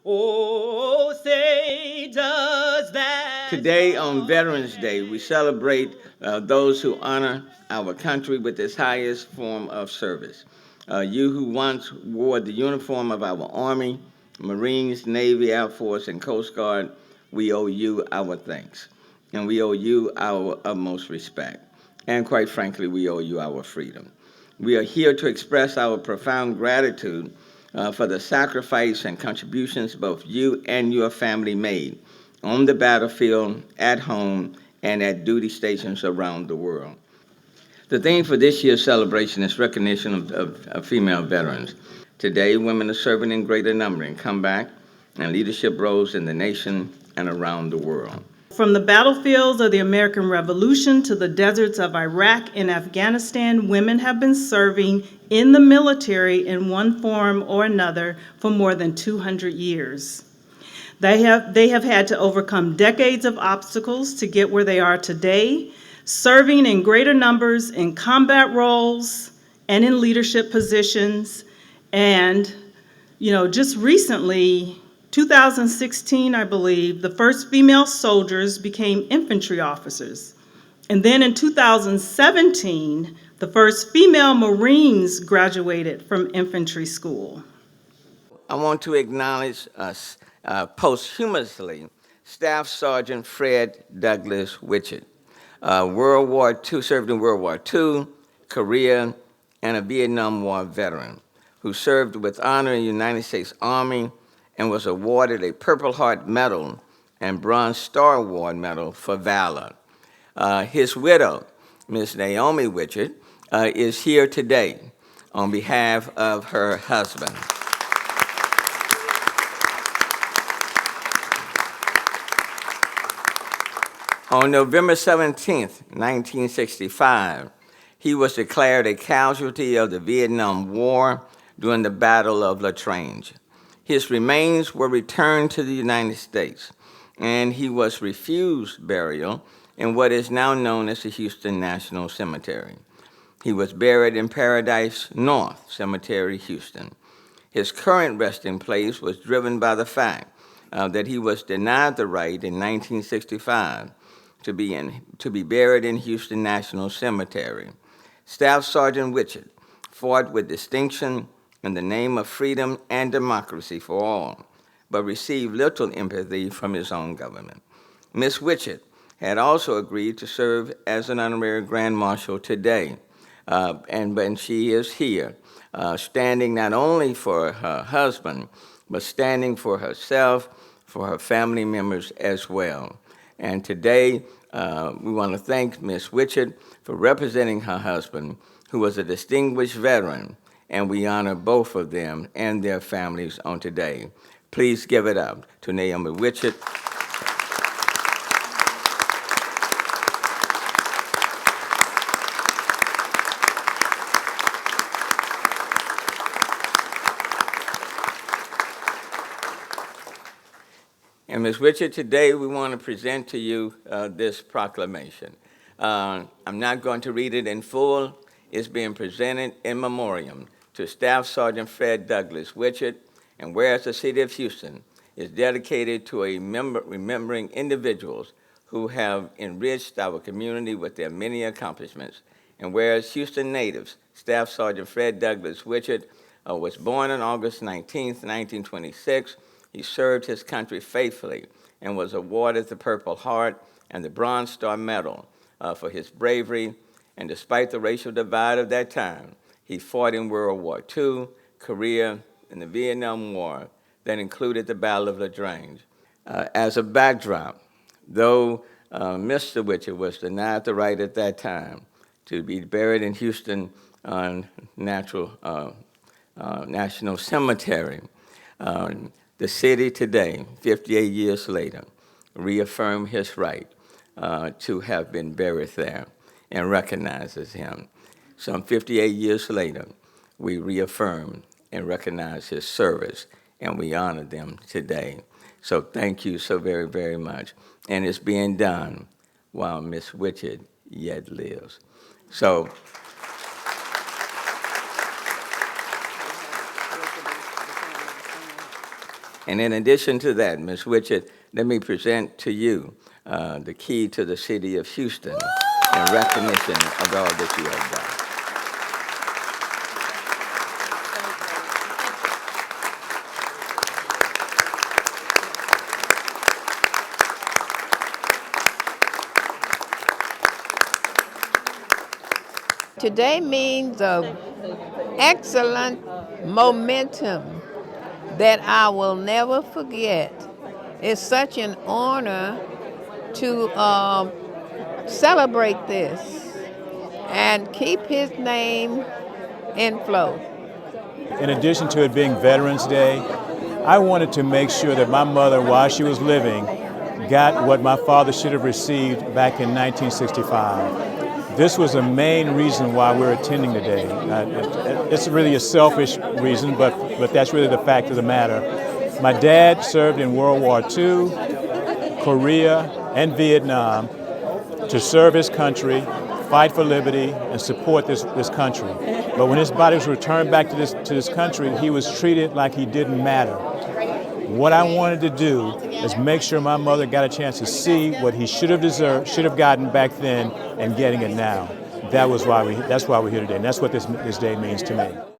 Oh, say does that. Today on Veterans Day, we celebrate those who honor our country with its highest form of service. You who once wore the uniform of our Army, Marines, Navy, Air Force, and Coast Guard, we owe you our thanks. And we owe you our utmost respect. And quite frankly, we owe you our freedom. We are here to express our profound gratitude for the sacrifice and contributions both you and your family made on the battlefield, at home, and at duty stations around the world. The theme for this year's celebration is recognition of female veterans. Today, women are serving in greater number in combat and leadership roles in the nation and around the world. From the battlefields of the American Revolution to the deserts of Iraq and Afghanistan, women have been serving in the military in one form or another for more than 200 years. They have had to overcome decades of obstacles to get where they are today, serving in greater numbers in combat roles and in leadership positions. And, just recently, 2016, I believe, the first female soldiers became infantry officers. And then in 2017, the first female Marines graduated from infantry school. I want to acknowledge us posthumously Staff Sergeant Fred Douglas Witchet, World War II, served in World War II, Korea, and a Vietnam War veteran who served with honor in the United States Army and was awarded a Purple Heart Medal and Bronze Star Award Medal for valor. His widow, Ms. Naomi Witchet, is here today on behalf of her husband. On November 17, 1965, he was declared a casualty of the Vietnam War during the Battle of Latrange. His remains were returned to the United States, and he was refused burial in what is now known as the Houston National Cemetery. He was buried in Paradise North Cemetery, Houston. His current resting place was driven by the fact that he was denied the right in 1965 to be buried in Houston National Cemetery. Staff Sergeant Witchet fought with distinction in the name of freedom and democracy for all, but received little empathy from his own government. Ms. Witchet had also agreed to serve as an honorary Grand Marshal today, and she is here, standing not only for her husband, but standing for herself, for her family members as well. And today, we want to thank Ms. Witchet for representing her husband, who was a distinguished veteran, and we honor both of them and their families on today. Please give it up to Naomi Witchet. And Ms. Witchet, today we want to present to you this proclamation. I'm not going to read it in full. It's being presented in memoriam to Staff Sergeant Fred Douglas Witchet, and whereas the city of Houston is dedicated to remembering individuals who have enriched our community with their many accomplishments, and whereas Houston natives, Staff Sergeant Fred Douglas Witchet was born on August 19, 1926. He served his country faithfully and was awarded the Purple Heart and the Bronze Star Medal for his bravery. And despite the racial divide of that time, he fought in World War II, Korea, and the Vietnam War that included the Battle of Latrange. As a backdrop, though Mr. Witchet was denied the right at that time to be buried in Houston National Cemetery, the city today, 58 years later, reaffirmed his right to have been buried there and recognizes him. Some 58 years later, we reaffirm and recognize his service, and we honor them today. So thank you so very, very much. And it's being done while Miss Witchet yet lives. So And in addition to that, Ms. Witchet, let me present to you the key to the city of Houston in recognition of all that you have done. Today means an excellent momentum that I will never forget. It's such an honor to celebrate this and keep his name in flow. In addition to it being Veterans Day, I wanted to make sure that my mother, while she was living, got what my father should have received back in 1965. This was the main reason why we're attending today. It's really a selfish reason, but that's really the fact of the matter. My dad served in World War II, Korea, and Vietnam to serve his country, fight for liberty, and support this country. But when his body was returned back to this country, he was treated like he didn't matter. What I wanted to do is make sure my mother got a chance to see what he should have gotten back then, and getting it now. That's why we're here today, and that's what this day means to me.